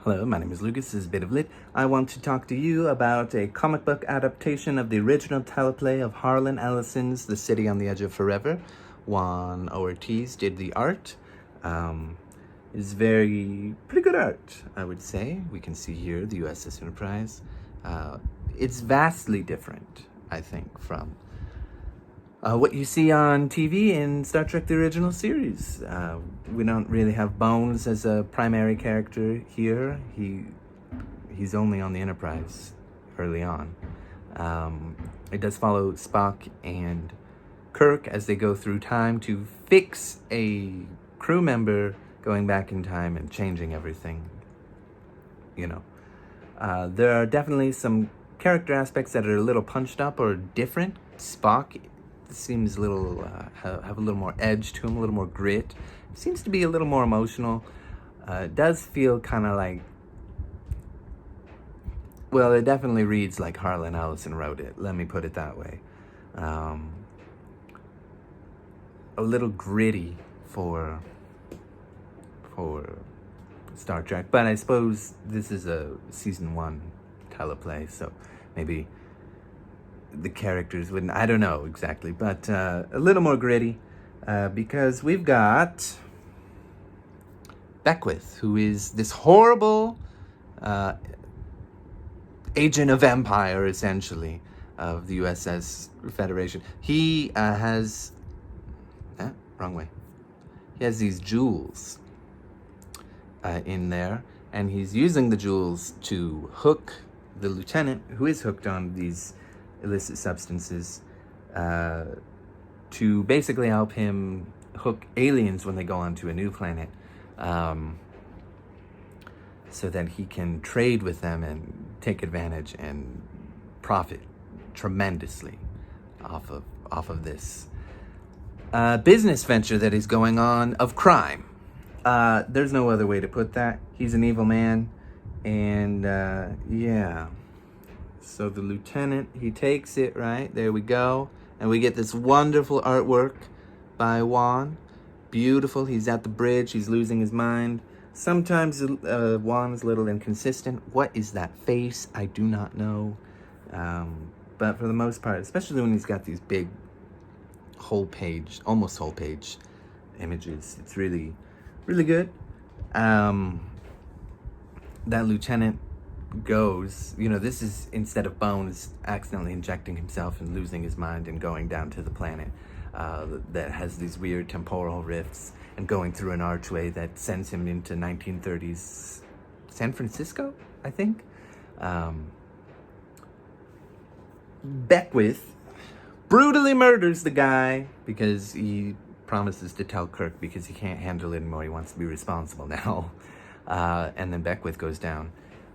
Hello, my name is Lucas. This is Bit of Lit. I want to talk to you about a comic book adaptation of the original teleplay of Harlan Ellison's The City on the Edge of Forever. Juan Ortiz did the art. It's pretty good art, I would say. We can see here the USS Enterprise. It's vastly different, I think, from what you see on TV in Star Trek The Original Series. We don't really have Bones as a primary character here. He's only on the Enterprise early on. It does follow Spock and Kirk as they go through time to fix a crew member going back in time and changing everything. There are definitely some character aspects that are a little punched up or different. Spock seems a little have a little more edge to him, a little more grit. Seems to be a little more emotional. It does feel kind of like, well, it definitely reads like Harlan Ellison wrote it. Let me put it that way. A little gritty for Star Trek, but I suppose this is a season 1 teleplay, so maybe the characters wouldn't, I don't know exactly, but a little more gritty, because we've got Beckwith, who is this horrible agent of Empire, essentially, of the USS Federation. He has, wrong way. He has these jewels in there, and he's using the jewels to hook the lieutenant, who is hooked on these illicit substances, to basically help him hook aliens when they go onto a new planet, so that he can trade with them and take advantage and profit tremendously off of this business venture that is going on of crime. There's no other way to put that. He's an evil man, and yeah. So the lieutenant, he takes it, right? There we go. And we get this wonderful artwork by Juan. Beautiful. He's at the bridge. He's losing his mind. Sometimes Juan's a little inconsistent. What is that face? I do not know. But for the most part, especially when he's got these big almost whole page images, it's really, really good. That lieutenant goes, this is instead of Bones accidentally injecting himself and losing his mind and going down to the planet that has these weird temporal rifts and going through an archway that sends him into 1930s San Francisco, I think. Beckwith brutally murders the guy because he promises to tell Kirk because he can't handle it anymore. He wants to be responsible now. And then Beckwith goes down.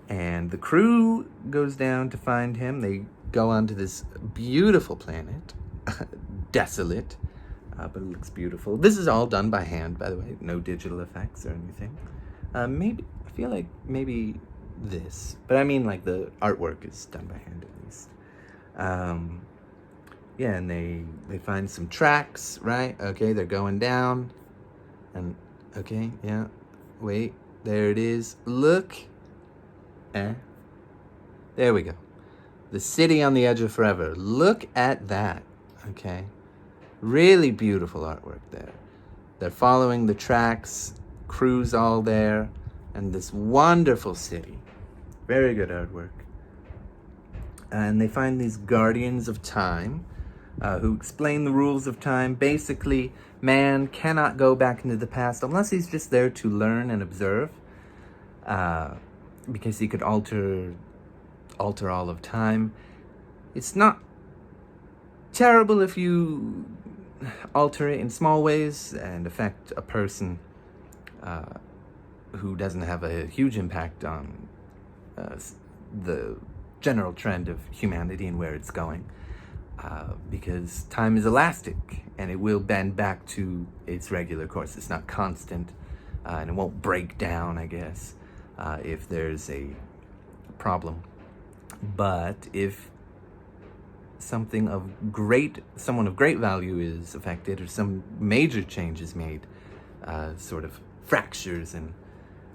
And the crew goes down to find him. They go onto this beautiful planet, desolate, but it looks beautiful. This is all done by hand, by the way. No digital effects or anything. I feel like maybe this. But I mean, like, the artwork is done by hand at least. Yeah, and they find some tracks, right? Okay, they're going down. And, okay, yeah. Wait, there it is. Look. There we go. The City on the Edge of Forever. Look at that. Okay. Really beautiful artwork there. They're following the tracks, crew's all there, and this wonderful city. Very good artwork. And they find these guardians of time, who explain the rules of time. Basically, man cannot go back into the past unless he's just there to learn and observe. Because he could alter all of time. It's not terrible if you alter it in small ways and affect a person who doesn't have a huge impact on the general trend of humanity and where it's going. Because time is elastic and it will bend back to its regular course. It's not constant, and it won't break down, I guess, if there's a problem. But if someone of great value is affected, or some major change is made, sort of fractures and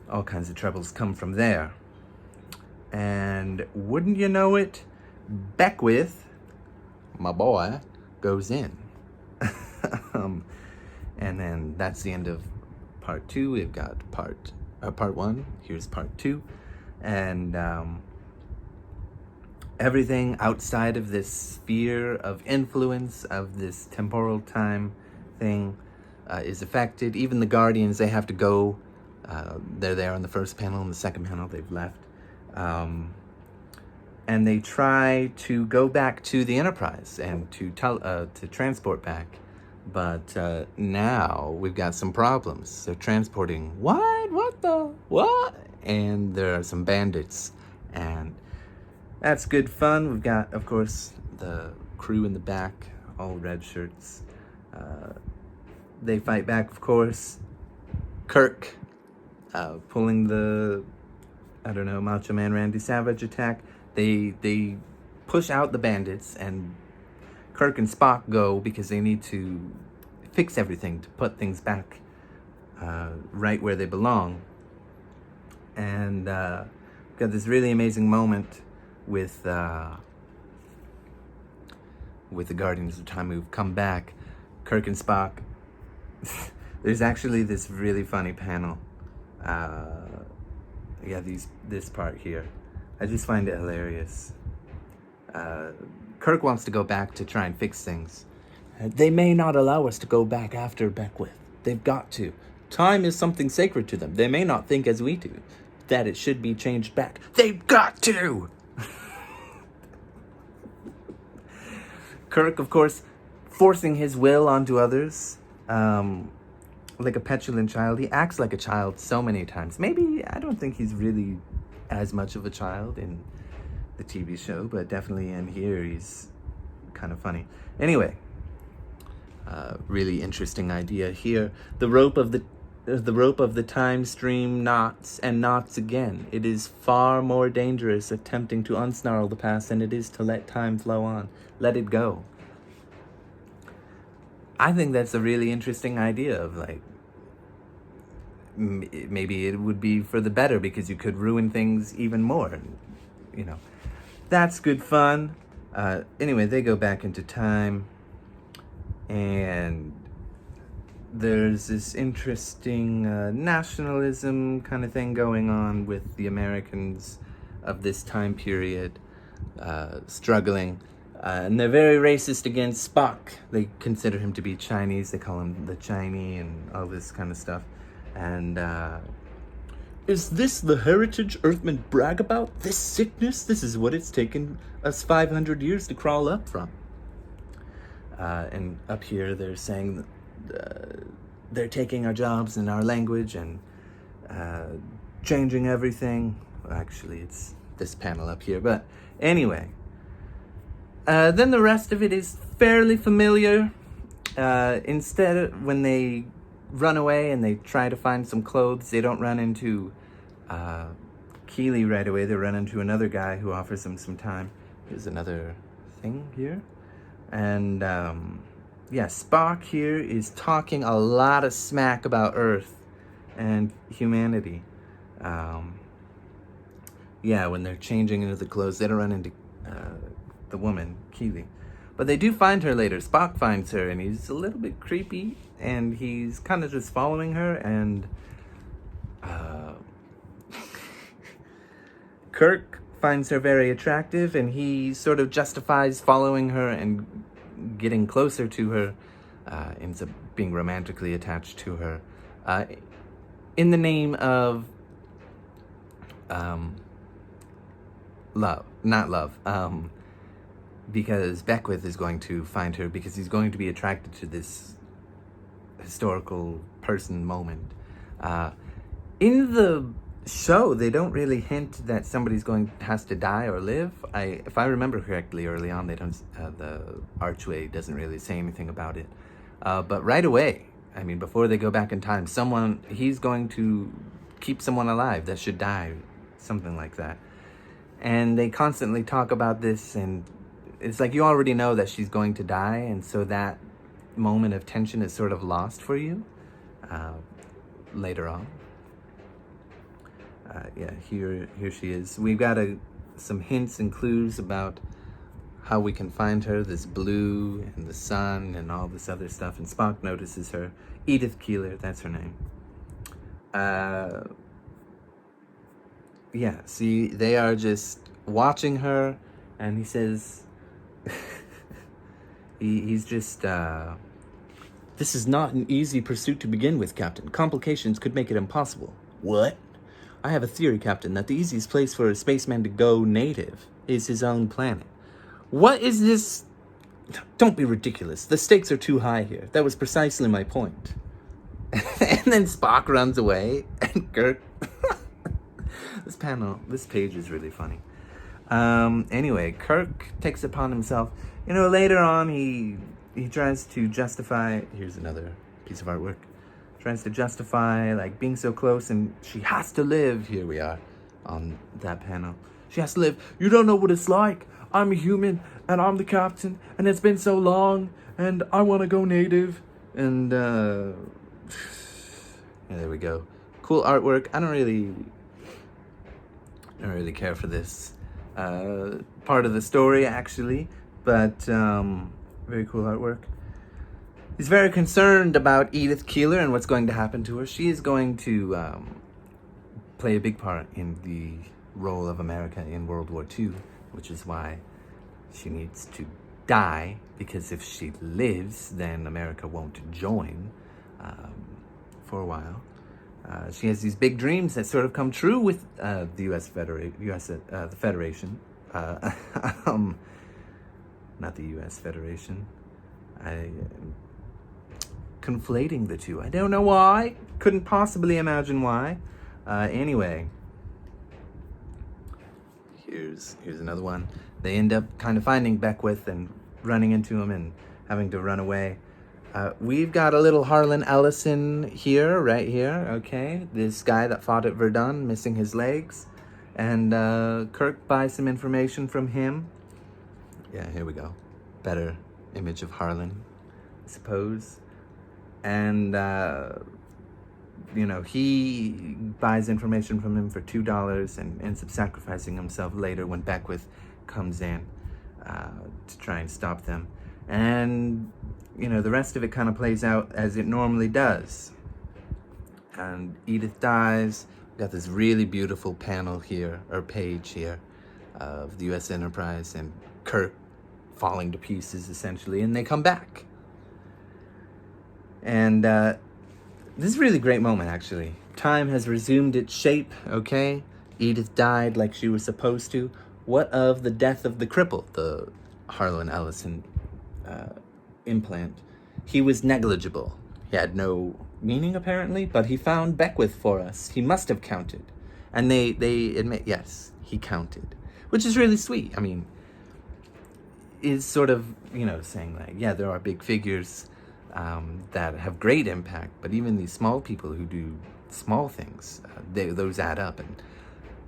all kinds of troubles come from there. And wouldn't you know it, Beckwith, my boy, goes in. And then that's the end of part 2. We've got part 1. Here's part 2. And everything outside of this sphere of influence of this temporal time thing is affected. Even the Guardians, they have to go. They're there on the first panel. and the second panel, they've left. And they try to go back to the Enterprise and to transport back. But now we've got some problems. They're transporting what? And there are some bandits. And that's good fun. We've got, of course, the crew in the back, all red shirts. They fight back, of course. Kirk pulling the, Macho Man Randy Savage attack. They push out the bandits, and Kirk and Spock go because they need to fix everything to put things back right where they belong. And got this really amazing moment with the Guardians of Time who've come back. Kirk and Spock. There's actually this really funny panel. This part here. I just find it hilarious. Kirk wants to go back to try and fix things. They may not allow us to go back after Beckwith. They've got to. Time is something sacred to them. They may not think as we do, that it should be changed back. They've got to! Kirk, of course, forcing his will onto others, like a petulant child. He acts like a child so many times. Maybe, I don't think he's really as much of a child in the TV show, but definitely in here he's kind of funny. Anyway, really interesting idea here. The rope of the time stream knots and knots again. It is far more dangerous attempting to unsnarl the past than it is to let time flow on. Let it go. I think that's a really interesting idea of, like, maybe it would be for the better because you could ruin things even more. That's good fun. Anyway, they go back into time, and there's this interesting nationalism kind of thing going on with the Americans of this time period, struggling. And they're very racist against Spock. They consider him to be Chinese. They call him the Chinese and all this kind of stuff. And is this the heritage Earthmen brag about? This sickness? This is what it's taken us 500 years to crawl up from. And up here they're saying they're taking our jobs and our language and changing everything. Well, actually, it's this panel up here. But anyway, then the rest of it is fairly familiar. Instead, when they run away and they try to find some clothes, they don't run into Keeley right away. They run into another guy who offers them some time. Here's another thing here. And Spock here is talking a lot of smack about Earth and humanity. When they're changing into the clothes, they don't run into the woman, Keeley. But they do find her later. Spock finds her, and he's a little bit creepy, and he's kind of just following her, and Kirk finds her very attractive, and he sort of justifies following her and getting closer to her, ends up being romantically attached to her, in the name of love, because Beckwith is going to find her because he's going to be attracted to this historical person moment. In the show, they don't really hint that somebody's has to die or live. If I remember correctly, early on, they don't. The Archway doesn't really say anything about it. But right away, before they go back in time, he's going to keep someone alive that should die, something like that. And they constantly talk about this, and it's like you already know that she's going to die, and so that moment of tension is sort of lost for you later on. Yeah, here she is. We've got some hints and clues about how we can find her. This blue and the sun and all this other stuff. And Spock notices her. Edith Keeler, that's her name. Yeah, see, they are just watching her, and he says, he's just, this is not an easy pursuit to begin with, Captain. Complications could make it impossible. What? I have a theory, Captain, that the easiest place for a spaceman to go native is his own planet. What is this? Don't be ridiculous. The stakes are too high here. That was precisely my point. And then Spock runs away, and Kirk... this page is really funny. Anyway, Kirk takes it upon himself. Later on, he tries to justify... Here's another piece of artwork. Tries to justify, like, being so close, and she has to live. Here we are on that panel. She has to live. You don't know what it's like. I'm a human, and I'm the captain, and it's been so long, and I want to go native. And, yeah, there we go. Cool artwork. I don't really care for this part of the story, actually, but very cool artwork. He's very concerned about Edith Keeler and what's going to happen to her. She is going to play a big part in the role of America in World War II, which is why she needs to die, because if she lives, then America won't join for a while. She has these big dreams that sort of come true with the the Federation. Not the U.S. Federation. I'm conflating the two. I don't know why. Couldn't possibly imagine why. Anyway, here's another one. They end up kind of finding Beckwith and running into him and having to run away. We've got a little Harlan Ellison here, right here, okay? This guy that fought at Verdun, missing his legs. And Kirk buys some information from him. Yeah, here we go. Better image of Harlan, I suppose. And, he buys information from him for $2 and ends up sacrificing himself later when Beckwith comes in to try and stop them. And, the rest of it kind of plays out as it normally does. And Edith dies. We've got this really beautiful panel here, or page here, of the U.S. Enterprise and Kirk falling to pieces, essentially, and they come back. And this is a really great moment, actually. Time has resumed its shape, okay? Edith died like she was supposed to. What of the death of the cripple, the Harlan Ellison implant? He was negligible. He had no meaning, apparently, but he found Beckwith for us. He must have counted. And they admit, yes, he counted. Which is really sweet. I mean, is sort of, saying like, yeah, there are big figures that have great impact, but even these small people who do small things, those add up, and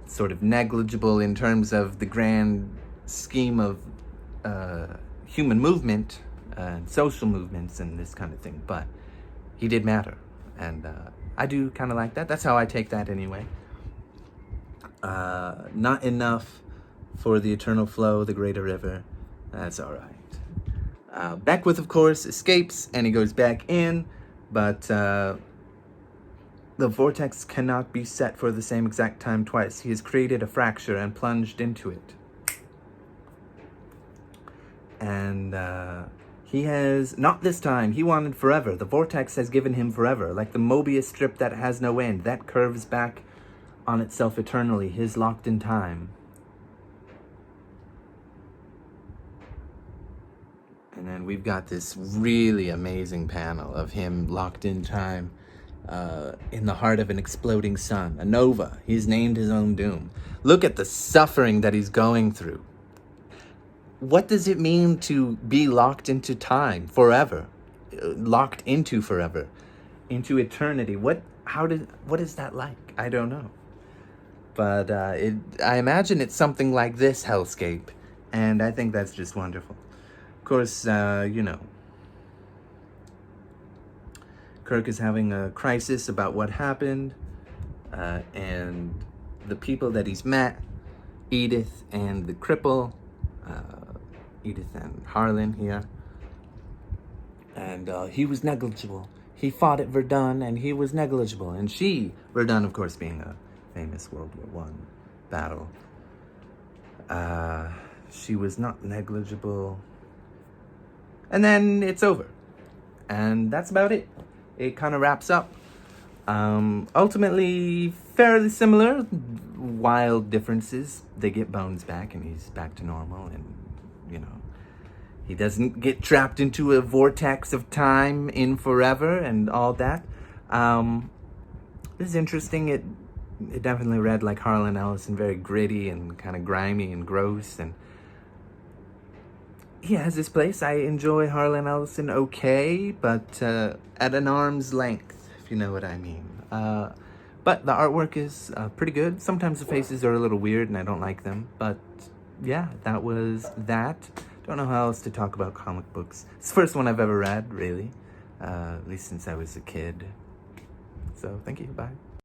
sort of negligible in terms of the grand scheme of human movement and social movements and this kind of thing, but he did matter, and I do kind of like that. That's how I take that anyway. Not enough for the eternal flow, the greater river. That's all right. Beckwith, of course, escapes, and he goes back in, but the vortex cannot be set for the same exact time twice. He has created a fracture and plunged into it. And he has, not this time, he wanted forever. The vortex has given him forever, like the Mobius strip that has no end, that curves back on itself eternally, his locked in time. And then we've got this really amazing panel of him locked in time in the heart of an exploding sun, a nova. He's named his own doom. Look at the suffering that he's going through. What does it mean to be locked into time forever? Locked into forever, into eternity. What is that like? I don't know. But I imagine it's something like this hellscape, and I think that's just wonderful. Of course, Kirk is having a crisis about what happened, and the people that he's met, Edith and the cripple, Edith and Harlan here. And he was negligible. He fought at Verdun, and he was negligible. And she, Verdun, of course, being a famous World War I battle, she was not negligible. And then it's over. And that's about it. It kind of wraps up. Ultimately, fairly similar. Wild differences. They get Bones back, and he's back to normal, and, you know, he doesn't get trapped into a vortex of time in forever and all that. This is interesting. It definitely read like Harlan Ellison, very gritty and kind of grimy and gross. And he has his place. I enjoy Harlan Ellison okay, but at an arm's length, if you know what I mean. But the artwork is pretty good. Sometimes the faces are a little weird and I don't like them. But yeah, that was that. Don't know how else to talk about comic books. It's the first one I've ever read, really. At least since I was a kid. So, thank you. Bye.